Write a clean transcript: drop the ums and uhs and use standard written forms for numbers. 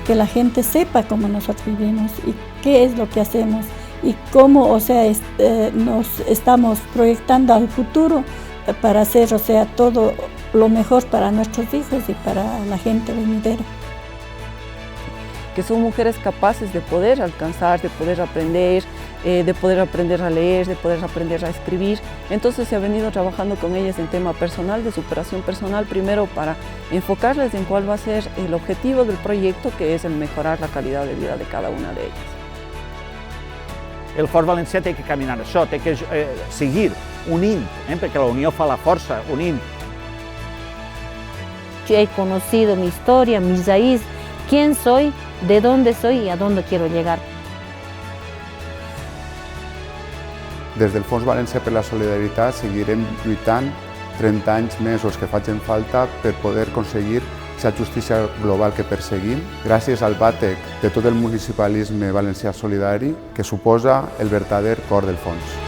que la gente sepa cómo nosotros vivimos y qué es lo que hacemos y cómo, o sea, nos estamos proyectando al futuro para hacer, o sea, todo lo mejor para nuestros hijos y para la gente venidera. Que son mujeres capaces de poder alcanzar, de poder aprender a leer, de poder aprender a escribir. Entonces se ha venido trabajando con ellas en tema personal, de superación personal, primero para enfocarles en cuál va a ser el objetivo del proyecto, que es el mejorar la calidad de vida de cada una de ellas. El Fons Valencià té que caminar això, té que seguir unint, perquè la unió fa la força, unint. Yo he conocido mi historia, mi raíz, quién soy, de dónde soy y a dónde quiero llegar. Des del Fons Valencià per la Solidaritat seguirem lluitant 30 anys més els que facin falta per poder aconseguir la justícia global que perseguim, gràcies al bàtec de tot el municipalisme valencià solidari que suposa el verdader cor del fons.